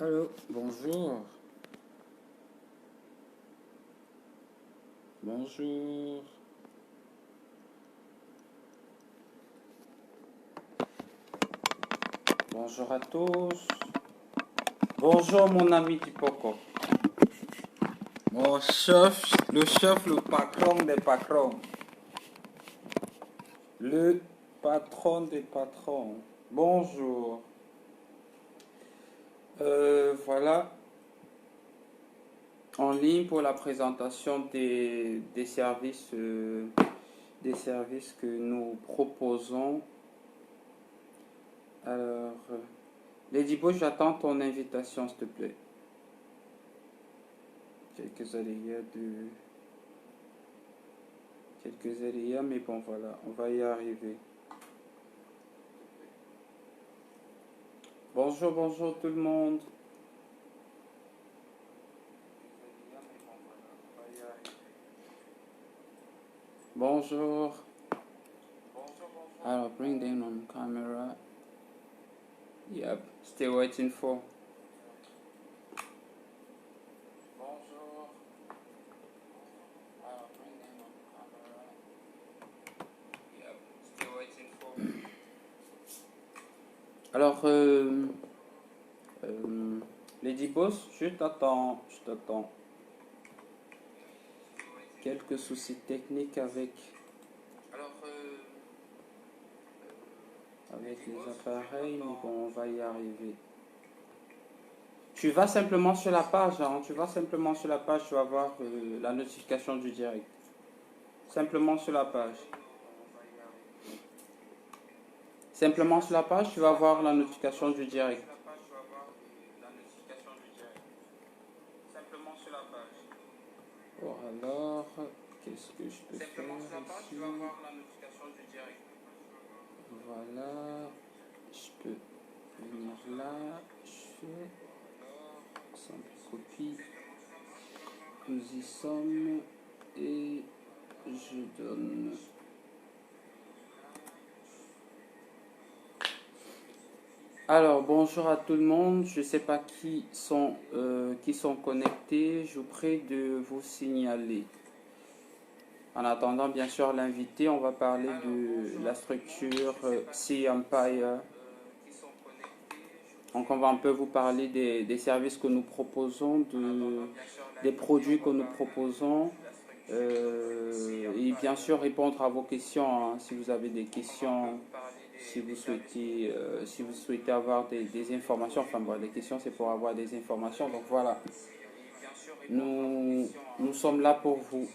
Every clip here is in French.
Allô, bonjour, bonjour, bonjour à tous. Bonjour mon ami Tipoko. Mon chef, le patron des patrons. Le patron des patrons. Bonjour. Voilà, en ligne pour la présentation des services que nous proposons. Alors, Ladybo, j'attends ton invitation, s'il te plaît. Quelques aléas, mais bon, voilà, on va y arriver. Bonjour, bonjour tout le monde. Bonjour. I'll bring them on camera. Yep, still waiting for. Bonjour. I'll bring them on camera. Yep, still waiting for. Alors, Lady Boss, je t'attends. Quelques soucis techniques avec les appareils, mais bon, on va y arriver. Tu vas simplement sur la page, hein, tu vas voir la notification du direct. Simplement sur la page. Simplement sur la page, tu vas voir la notification du direct. Bon, alors, qu'est-ce que je peux faire ici? Voilà, je peux venir là, je fais simple copie, nous y sommes et je donne. Alors, bonjour à tout le monde, je ne sais pas qui sont connectés, je vous prie de vous signaler. En attendant, bien sûr, l'invité, on va parler de la structure Sea Empire. Donc, on va un peu vous parler des services que nous proposons, des produits que nous proposons. Et bien sûr, répondre à vos questions, hein, si vous avez des questions, si vous souhaitez avoir des informations. Enfin, bon, les questions, c'est pour avoir des informations. Donc, voilà. Nous sommes là pour vous.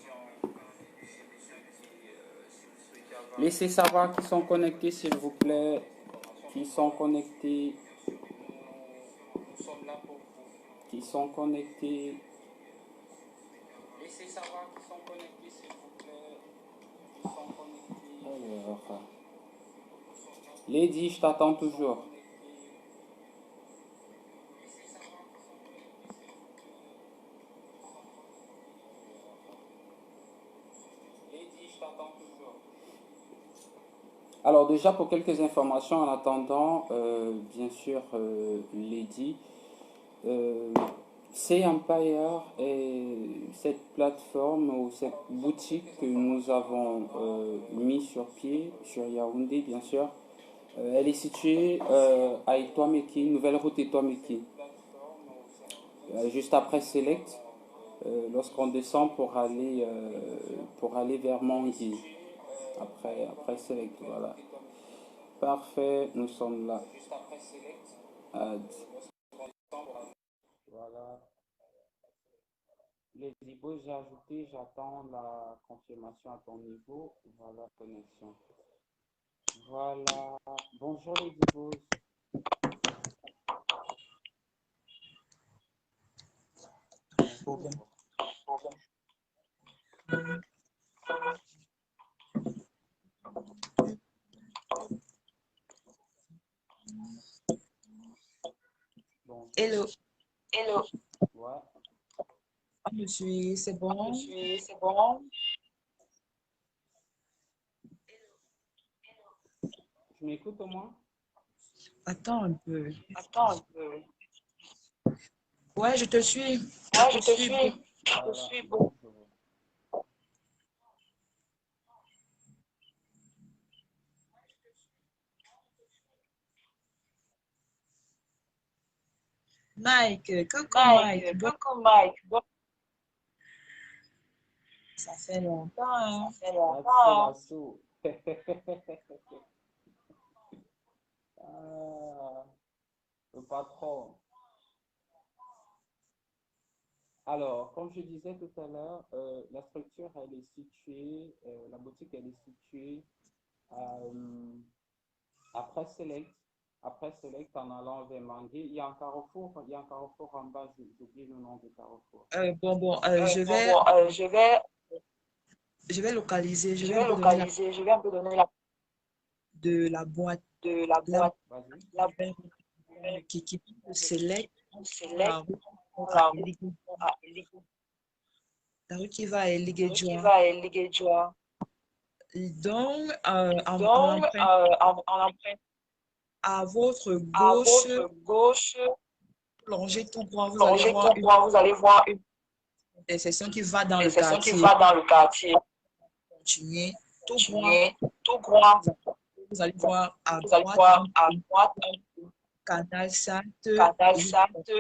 Laissez savoir qui sont connectés, s'il vous plaît. Qui sont connectés. Qui sont connectés. Laissez savoir qui sont connectés, s'il vous plaît. Qui sont connectés. Alors. Lady, je t'attends toujours. Alors déjà pour quelques informations en attendant, bien sûr, Lady, Sea Empire est cette plateforme ou cette boutique que nous avons mis sur pied, sur Yaoundé bien sûr. Elle est située à Etoameki, nouvelle route Etoameki, juste après Select, lorsqu'on descend pour aller vers Mangui. Après Select, voilà. Parfait, nous sommes là. Add. Voilà. Les libos, j'ai ajouté, j'attends la confirmation à ton niveau. Voilà, connexion. Voilà. Bonjour les libos. Bonjour. Hello. Ouais. C'est bon. Tu m'écoutes au moins? Attends un peu. Ouais, je te suis. Ouais, je te suis. Je te suis. Bon. Mike, coucou Mike. Mike, Bon, coucou Mike. Bon, ça fait longtemps, hein. ça fait longtemps. Ah, le patron. Alors, comme je disais tout à l'heure, la structure, elle est située, la boutique, elle est située euh, après Select. Après Select, en allant vers Mangué, il y a un carrefour en bas, j'oublie le nom du carrefour. Bon, je vais localiser, je Je vais un vais peu donner la localiser, je vais un peu donner la de la boîte, de la la boîte, Vas-y. la qui select la select, rue à la route Eligé- à Eligo, la rue qui va à la rue qui Eligedjoa. va à Eliguéjoa. Donc, en Donc, empruntant en empreinte à votre à gauche, votre gauche, plongez tout droit, vous allez plongez voir tout une droit, vous allez voir une intersection qui va dans le intersection qui quartier. va dans le quartier. Continuez tout droit, Continuez tout droit, vous allez voir à vous allez droite voir un à droite un canal Sainte. canal Sainte,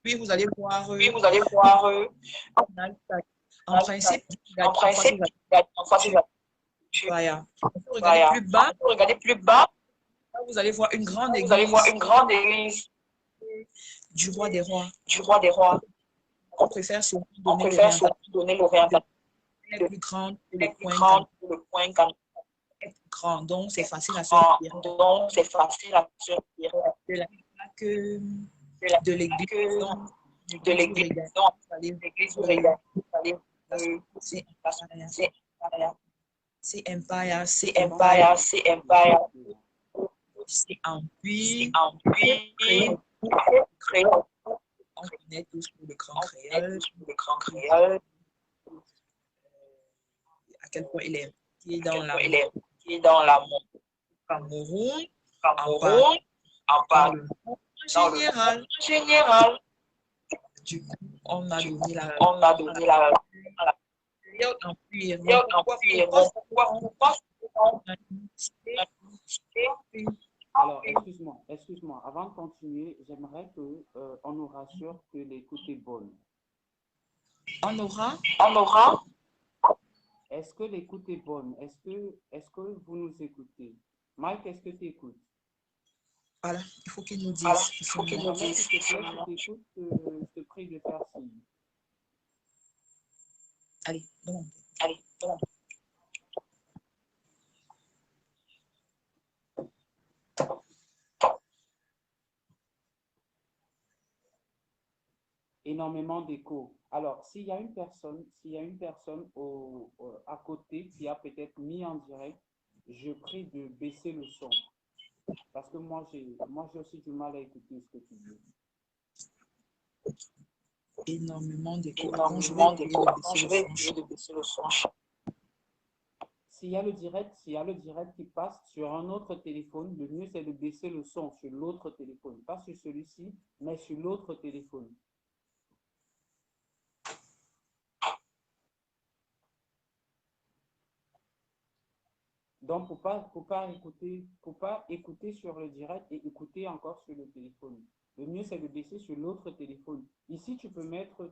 Puis vous allez voir puis vous allez voir canal Sainte. En principe, en en face, principe, vous allez en face, sur Vaya. Regardez voilà. plus bas, Regardez plus bas, vous allez voir une grande vous allez voir église une grande église du roi des rois. du roi des rois. On préfère surtout On donner préfère l'orientation surtout donner l'orientation plus grande que le plus point grande pour le point grand. Donc, c'est facile à se grand. repérer. Donc, c'est facile à se repérer. De la plaque De la de l'église, que donc, de l'église vous l'église, regardez, non, vous allez l'église, vous voir regardez, vous allez c'est Empire, c'est c'est Empire, Je c'est t'entends pas Empire, bien. c'est Empire, c'est c'est Empire. Empire, créole. On connaît tous le grand On connaît créole, tous le grand créole, à quel point il est impliqué à dans quel la point il est impliqué dans la Cameroun, en part Cameroun, en dans part le monde dans le général. général. Du coup, on a donné la On a donné la période Empire. Donc, période Empire. pourquoi Pourquoi on a la initié Alors, excuse-moi. Avant de continuer, j'aimerais que on nous rassure que l'écoute est bonne. on aura, on aura Est-ce que l'écoute est bonne? Est-ce que vous nous écoutez? Mike, est-ce que tu écoutes? voilà, il faut qu'ils nous voilà, disent. il faut qu'ils nous Mohamed, disent. s'il te plaît, si tu écoutes, je te prie de faire signe. Allez, demande. Allez, bon. Énormément d'écho. Alors, s'il y a une personne à côté qui a peut-être mis en direct, je prie de baisser le son. Parce que moi, j'ai aussi du mal à écouter ce que tu dis. Énormément d'écho. Attends, je vais Énormément essayer d'écho. de Attends, baisser je le vais son. essayer de baisser le son. S'il y a le direct qui passe sur un autre téléphone, le mieux c'est de baisser le son sur l'autre téléphone. Pas sur celui-ci, mais sur l'autre téléphone. Donc, pour pas écouter sur le direct et écouter encore sur le téléphone. Le mieux, c'est de baisser sur l'autre téléphone. Ici, tu peux mettre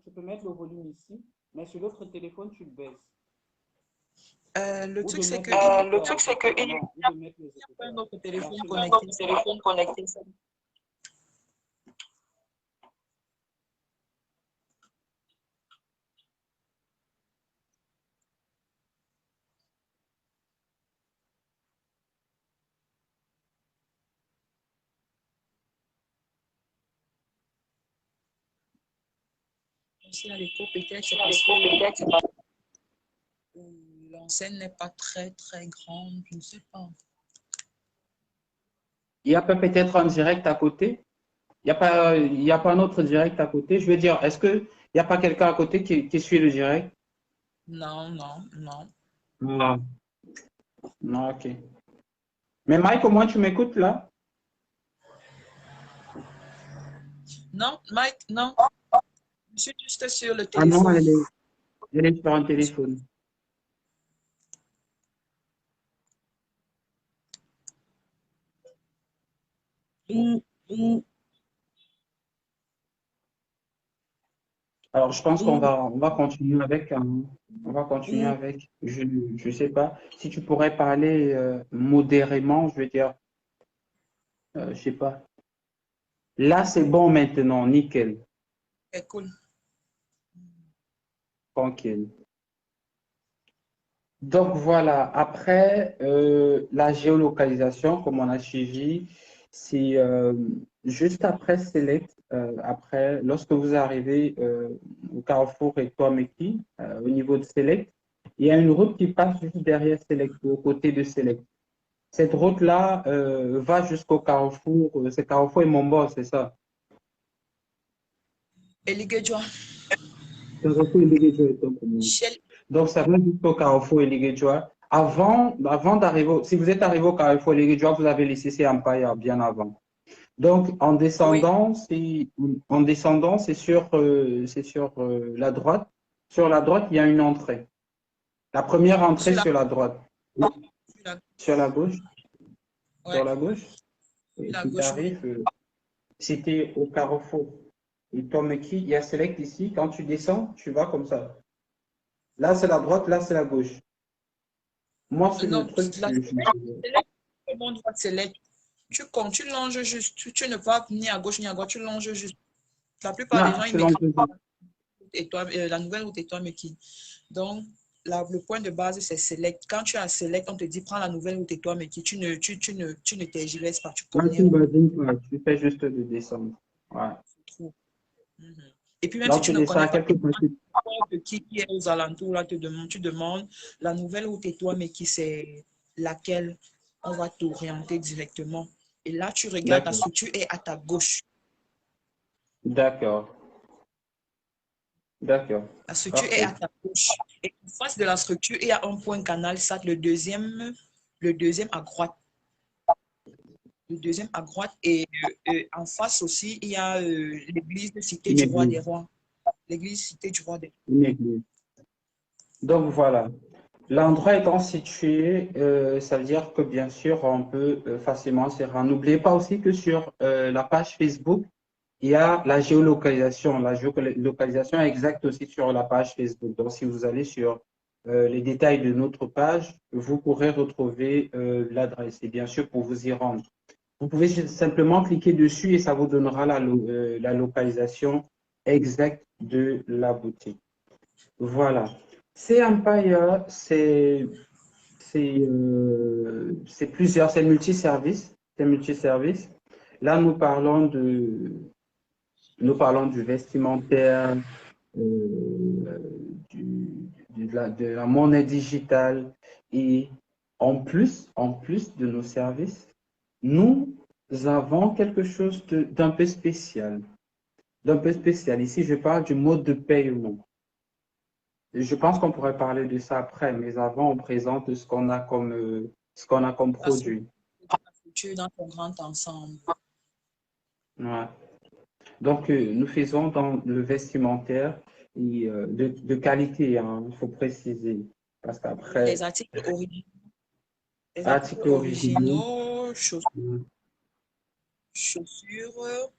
le volume ici, mais sur l'autre téléphone, tu le baisses. Le Ou truc, de c'est mettre que les il n'y a Le écouteurs, truc, c'est qu'il n'y a non, ou de mettre les pas un écouteurs. autre téléphone Merci, pas connecté. d'autre téléphone connecté. Si à l'écho, peut-être, c'est À parce l'écho, que peut-être, c'est pas. l'enseigne n'est pas très, très grande. Je ne sais pas. Il y a peut-être un direct à côté. Il y a pas un autre direct à côté. Je veux dire, est-ce qu'il n'y a pas quelqu'un à côté qui suit le direct? Non, non, non. Non. Non, ok. Mais Mike, au moins tu m'écoutes là? Non, Mike, non. Je suis juste sur le Ah non, téléphone. elle est sur un téléphone. Alors, je pense on va continuer avec, on va continuer avec, je sais pas, si tu pourrais parler modérément, je veux dire, je sais pas. Là, c'est bon maintenant, nickel, C'est cool. tranquille. Donc voilà, après la géolocalisation, comme on a suivi, c'est juste après Select, après, lorsque vous arrivez au carrefour Etoile-Meki, au niveau de Select, il y a une route qui passe juste derrière Select, aux côtés de Select. Cette route-là va jusqu'au carrefour, c'est Carrefour et Mombo, c'est ça? Eligedjoa. Carrefour et Ligedjoa est un commune. Shell. Donc, ça va jusqu'au carrefour Eligedjoa. Avant d'arriver, si vous êtes arrivé au carrefour Eligedjoa, vous avez laissé ces Empire bien avant. Donc, Oui, en descendant, c'est sur la droite. Sur la droite, il y a une entrée. La première entrée sur la, sur la droite. sur la, Sur la gauche. Sur ouais, la gauche. sur Et la si tu gauche, oui. arrives, si tu es au carrefour et Tomeki, il y a Select ici. Quand tu descends, tu vas comme ça. Là, c'est la droite, là, c'est la gauche. Moi, c'est le Non, truc. la select, tout le monde voit select. Tu longes juste. Tu ne vas ni à gauche ni à droite, tu longes juste. La plupart des Non, gens, ils c'est l'angle. mettent et toi, la nouvelle route et toi, mais qui. Donc, le point de base, c'est select. Quand tu as select, on te dit prends la nouvelle route et toi, mais qui tu ne tergiverses pas, tu Là, tu connais ne où badines pas, tu fais juste de descendre. Ouais. tu te trouves. Mhm. Et puis, même si Donc, tu tu ne descends connais à pas, quelques petits. qui est aux alentours, là, tu demandes la nouvelle route et toi, mais qui c'est laquelle on va t'orienter directement. Et là, tu regardes ta D'accord. structure est à ta gauche. D'accord. D'accord. La structure est à Parfait. ta gauche. Et en face de la structure, il y a un point canal, ça, le deuxième à droite. Le deuxième à droite. Et en face aussi, il y a l'église de Cité Une du Roi église. des Rois. L'église Cité du Roi des Une église. Donc, voilà. L'endroit étant situé, ça veut dire que bien sûr, on peut facilement s'y rendre. N'oubliez pas aussi que sur la page Facebook, il y a la géolocalisation. La géolocalisation est exacte aussi sur la page Facebook. Donc, si vous allez sur les détails de notre page, vous pourrez retrouver l'adresse. Et bien sûr, pour vous y rendre, vous pouvez simplement cliquer dessus et ça vous donnera la localisation exacte de la boutique. Voilà. C'est Empire, c'est plusieurs, c'est multiservice. C'est multiservice. Là, nous parlons du vestimentaire, de la monnaie digitale et en plus de nos services, nous avons quelque chose d'un peu spécial. D'un peu spécial. Ici, je parle du mode de paiement. Je pense qu'on pourrait parler de ça après, mais avant, on présente ce qu'on a comme la produit. structure dans ton grand ensemble. Ouais. Donc, nous faisons dans le vestimentaire et, de qualité, hein, il faut préciser. Parce Les qu'après, articles originaux, les articles articles originaux, originaux, chaussures,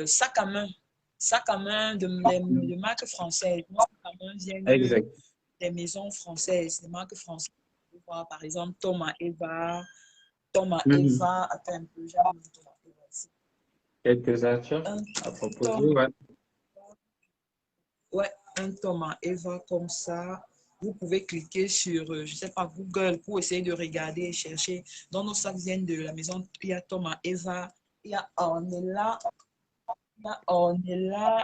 sac à main de marque française. Nos sacs à main viennent exact. des maisons françaises, des marques françaises. Par exemple, Thomas Mhm. Eva, attends un peu, j'ai mis Thomas Eva ici. Quelques articles Un, à proposer, Tom, ouais. ouais, un Thomas Eva comme ça. Vous pouvez cliquer sur, je ne sais pas, Google pour essayer de regarder et chercher. Dans nos sacs viennent de la maison, il y a Thomas Eva, il y a Ornella,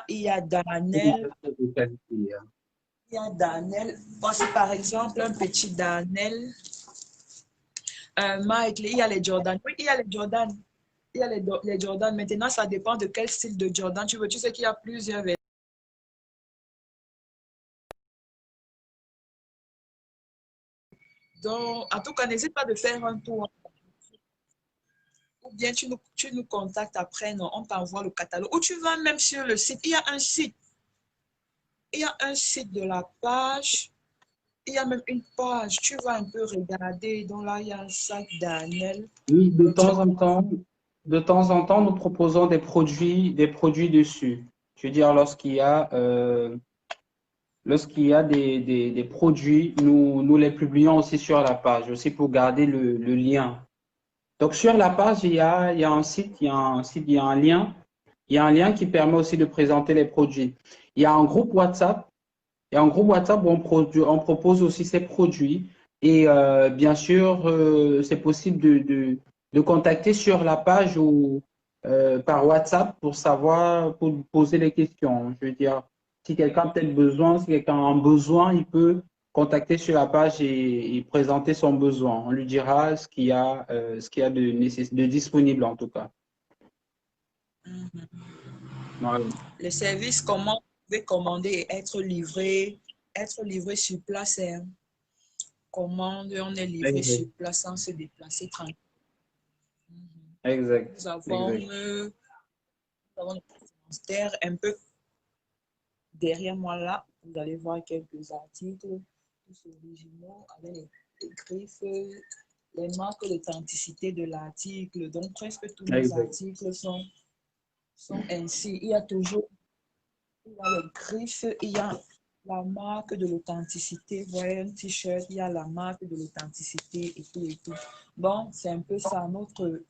il y a C'est des Danel. articles de qualité, hein. Il y a Danel. Voici par exemple un petit Danel. Mike, il y a les Jordan. Oui, il y a les Jordan. Il y a les Jordan. Maintenant, ça dépend de quel style de Jordan tu veux. Tu sais qu'il y a plusieurs versions. Donc, en tout cas, n'hésite pas de faire un tour ou bien tu nous contactes après, non, on t'envoie le catalogue. Ou tu vas même sur le site. Il y a un site. Il y a un site de la page. Il y a même une page. Tu vas un peu regarder. Donc là, il y a un sac Daniel. Oui, Donc, tu vas de temps en temps, nous proposons des produits dessus. Je veux dire, lorsqu'il y a des produits, nous les publions aussi sur la page, aussi pour garder le lien. Donc, sur la page, il y a un site, il y a un lien. Il y a un lien qui permet aussi de présenter les produits. Il y a un groupe WhatsApp. Il y a un groupe WhatsApp où on propose aussi ces produits. Et bien sûr, c'est possible de contacter sur la page ou par WhatsApp pour savoir, pour poser les questions. Je veux dire, si quelqu'un a peut-être besoin, si quelqu'un a un besoin, il peut contacter sur la page et présenter son besoin. On lui dira ce qu'il y a de disponible en tout cas. Mhm. Voilà. Le service, comment vous pouvez commander et être livré sur place. Hein. Commande, on est livré Exact, sur place sans se déplacer tranquille. Mhm. exact, Nous avons, exact. nous avons le ministère un peu derrière moi là. Vous allez voir quelques articles, tous originaux, avec les griffes, les marques d'authenticité de l'article. Donc, presque tous nos Exact. articles sont ainsi. Il y a toujours les griffes, il y a la marque de l'authenticité. Vous voyez un t-shirt, il y a la marque de l'authenticité et tout et tout. Bon, c'est un peu ça. Notre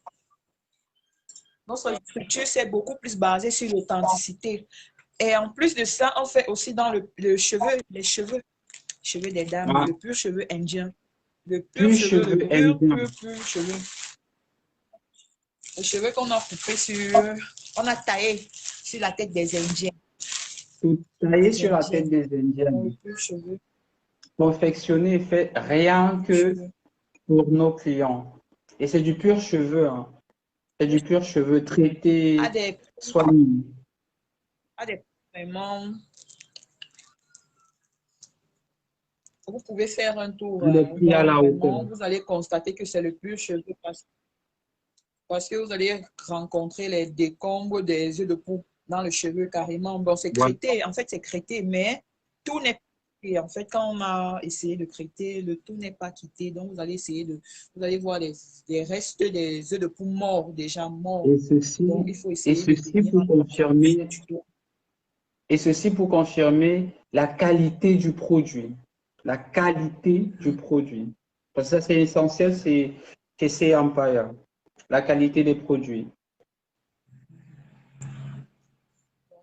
structure, c'est beaucoup plus basé sur l'authenticité. Et en plus de ça, on fait aussi dans le cheveu, les cheveux des dames, Ah, le pur cheveu indien. Le pur plus cheveu, le cheveux pur, indiens. pur, pur cheveu. Le cheveu qu'on a coupé on a taillé sur la tête des Indiens. Tout taillé Des sur la Indiens. tête des Indiens. Donc, le pur cheveu, Confectionné et fait rien pur que cheveu. pour nos clients. Et c'est du pur cheveu, hein. C'est du pur cheveu À traité, des, soigné. à des vraiment, vous pouvez faire un tour. Les Hein. prix à Donc, la hauteur. vraiment, vous allez constater que c'est le pur cheveu parce que vous allez rencontrer les décombres des œufs de poule dans le cheveu carrément. Bon, c'est Voilà. crêté, en fait, c'est crêté, mais tout n'est pas quitté. En fait, quand on a essayé de crêter, le tout n'est pas quitté. Donc, vous allez vous allez voir des restes des œufs de poule morts, déjà morts. Et Donc, ceci, il faut et essayer de ceci venir pour confirmer, tu dois- et ceci pour confirmer la qualité du produit. La qualité du produit. Parce que ça, c'est essentiel, c'est chez Empire. La qualité des produits.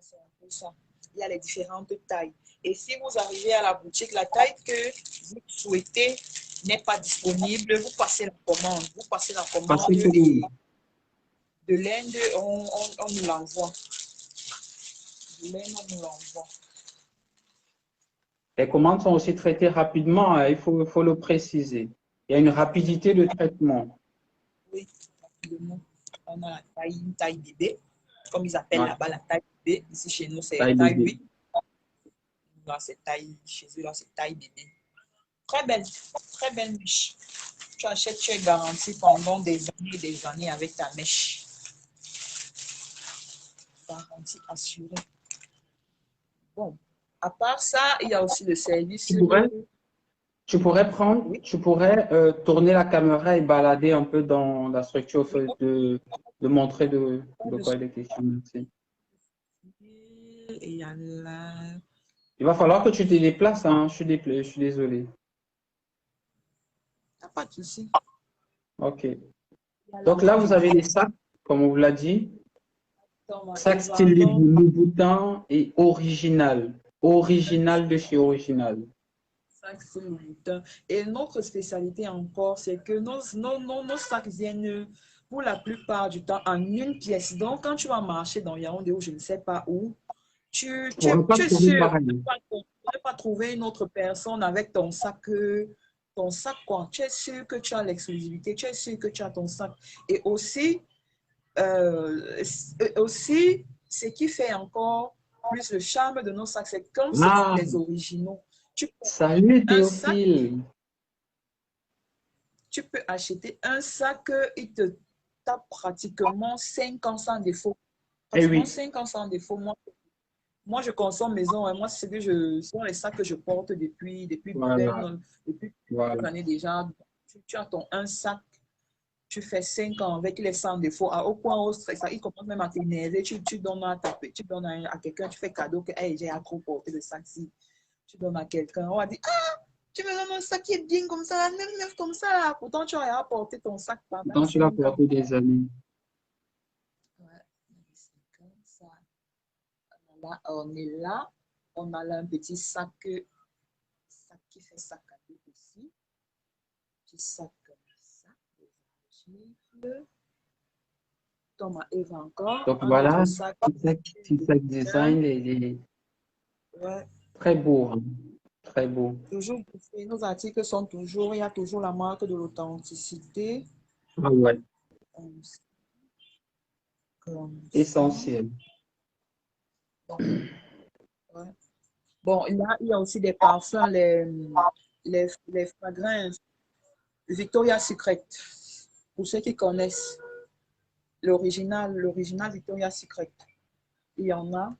c'est un peu ça. Il y a les différentes tailles. Et si vous arrivez à la boutique, la taille que vous souhaitez n'est pas disponible, vous passez la commande. Vous passez la Parce commande que et de l'Inde, on nous l'envoie. De l'Inde, on nous l'envoie. les commandes sont aussi traitées rapidement, hein, faut le préciser. Il y a une rapidité de traitement. Oui, rapidement. On a la taille, une taille bébé, comme ils appellent Ouais, là-bas la taille bébé. Ici, chez nous, c'est taille taille bébé. 8. Là, c'est taille, chez eux, là, c'est taille bébé. Très belle mèche. Tu achètes, tu es garanti pendant des années et des années avec ta mèche. Garantie assurée. Bon, à part ça, il y a aussi le service. Tu pourrais, Oui, tu pourrais tourner la caméra et balader un peu dans la structure de montrer de quoi il est question. Merci. et il y a là. Il va falloir que tu te déplaces, hein. Je suis désolé. Pas de souci. OK. Il y a là Donc là, du vous avez les sacs, comme on vous l'a dit. Sac style Louboutin. Louboutin et original. Original de chez original. Et notre spécialité encore, c'est que nos sacs viennent pour la plupart du temps en une pièce. Donc, quand tu vas marcher dans Yaoundé ou je ne sais pas où, Tu ne pourras pas tu es trouver sûr pareil. de ne pas trouver une autre personne avec ton sac quoi. Tu es sûr que tu as l'exclusivité, tu es sûr que tu as ton sac. Et aussi, ce qui fait encore plus le charme de nos sacs, c'est comme ce sont Ah, des originaux. Tu peux salut un sac, Théophile. tu peux acheter un sac, il te tu as pratiquement 5 ans sans défaut. Eh Pratiquement oui, 5 ans sans défaut. Moi, je consomme maison. Hein. Moi, ce sont les sacs que je porte voilà, depuis voilà. plusieurs années déjà. Tu as ton un sac, tu fais 5 ans avec les sans défaut. Au point où ça, il commence même à t'énerver. Tu donnes tu donnes à quelqu'un, tu fais cadeau que hey, j'ai accro porter le sac-ci. Tu donnes à quelqu'un. On va dire, ah, tu me donnes un sac qui est bien comme ça, neuf comme ça. Là. Pourtant, tu as apporté ton sac pendant Pourtant, tu l'as 5 ans. porté des années. Ouais, ça. Là, on est là. On a là un petit sac qui fait sac à dos aussi. Petit sac comme ça. Gifle. Thomas Eva encore. Donc Un autre voilà, sac. petit sac design, il est Ouais. très beau, hein. Très beau. Toujours, nos articles sont toujours, il y a toujours la marque de l'authenticité. Ah ouais, Comme ça. essentiel. Ouais. Bon, il y a aussi des parfums, les fragrances Victoria's Secret. Pour ceux qui connaissent l'original Victoria's Secret. Il y en a.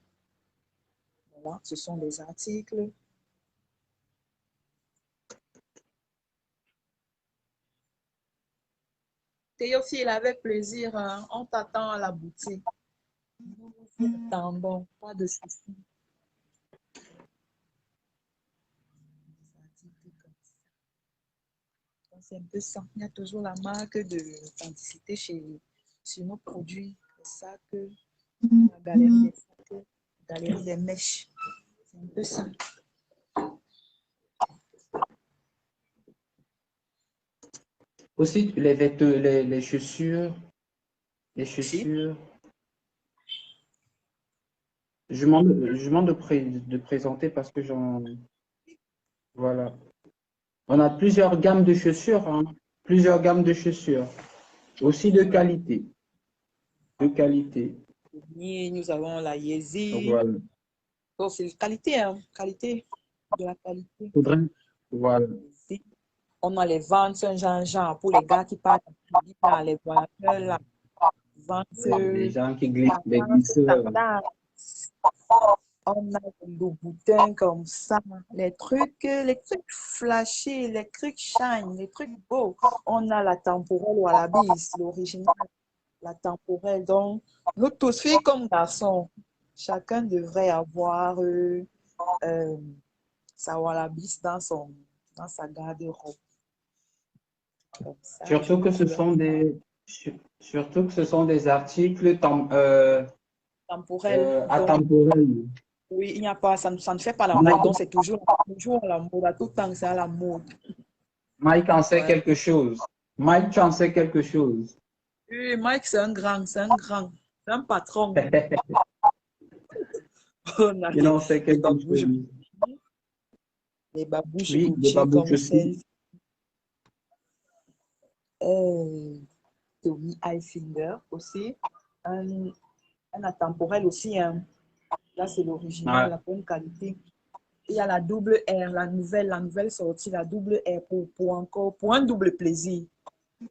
Voilà, ce sont des articles. Théophile, avec plaisir, hein, on t'attend à la boutique. Nous vous attendons, pas de soucis. C'est un peu ça. Il y a toujours la marque de l'authenticité sur nos produits. C'est ça que la galerie des sacs, la galerie des mèches. C'est un peu ça. Aussi, les vêtements, les Si. chaussures. Je demande de présenter parce que j'en... Voilà. On a plusieurs gammes de chaussures, hein. Plusieurs gammes de chaussures. Aussi de qualité. De qualité. Et nous avons la Donc Yeezy. voilà. Donc, c'est qualité, hein, qualité, de la qualité. Faudrait... Voilà. On a les Vans Saint-Jean-Jean pour les gars qui partent dans les voyageurs, la Vans Les gens qui glissent, les glisseurs. Tata. On a des Louboutins comme ça, les trucs flashés, les trucs shine, les trucs beaux. On a la temporelle Wallabies, l'original, la temporelle. Donc, nous tous, filles comme garçons, chacun devrait avoir sa Wallabies dans sa garde-robe. Comme ça, je Surtout que ce peux sont surtout que ce sont des articles temporelle. Donc, atemporels. oui, il n'y a pas, ça ne fait pas la mode, Mike, donc c'est toujours à la mode, à tout temps, c'est à la mode. Mike en sait Ouais. quelque chose. Mike, tu en sais quelque chose. Oui, Mike, c'est un grand, c'est un patron. On a Il en sait les quelque babouches, chose. les babouches Oui, les Gucci babouches comme celle aussi. Tommy Hilfiger aussi. Un intemporel aussi. Hein. Là, c'est l'original, Ouais. la bonne qualité. Il y a la double R, la nouvelle sortie, la double R pour un double plaisir.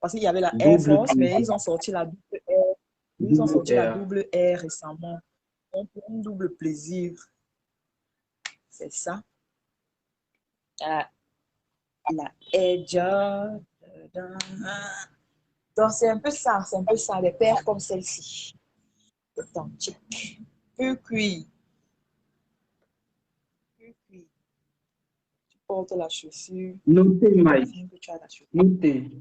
Parce qu'il y avait la Air Double Force, mais plaisir. ils ont sorti la double R. Ils ont Double sorti la R. double R récemment. Donc, pour un double plaisir, c'est ça. La Air Jordan. Donc, c'est un peu ça, les paires comme celle-ci. Authentique. Peu cuit. Peu cuit. Tu portes la chaussure. Notez, Tu Mike. confirmes que tu as la chaussure. Notez.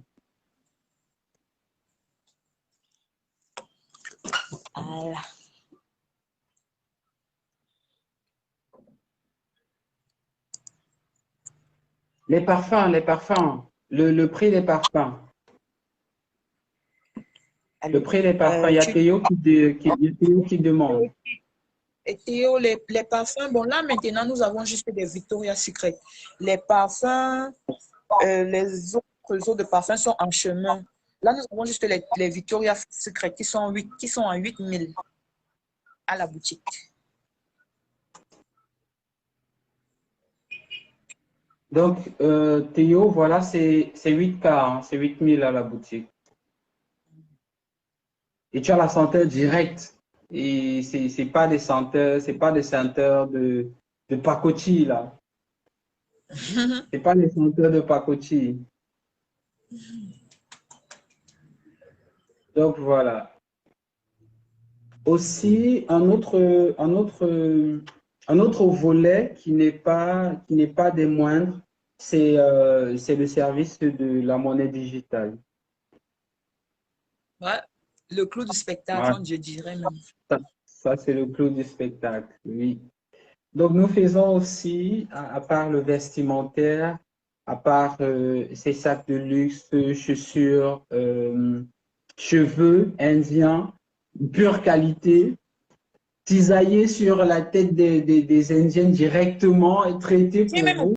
Voilà. Les parfums, les parfums. Le prix des parfums. Le Allô? prix des parfums. Il y a Théo qui demande. Et Théo, les parfums, bon là maintenant nous avons juste des Victoria's Secret. Les parfums, les autres eaux de parfums sont en chemin. Là nous avons juste les Victoria's Secret qui sont à 8 000 à la boutique. Donc, Théo, voilà, c'est 8K, hein, c'est 8 000 à la boutique. et tu as la senteur directe. Et c'est pas des senteurs, c'est pas des senteurs de pacotille, là. C'est pas des senteurs de pacotille. Donc voilà. Aussi, un autre volet qui n'est pas des moindres, c'est le service de la monnaie digitale. Ouais, le clou du spectacle, Ouais. je dirais même. Ça, c'est le clou du spectacle, oui. Donc, nous faisons aussi, à part le vestimentaire, à part ces sacs de luxe, chaussures, cheveux indiens, pure qualité, cisaillés sur la tête des Indiens directement et traités Et pour même vous.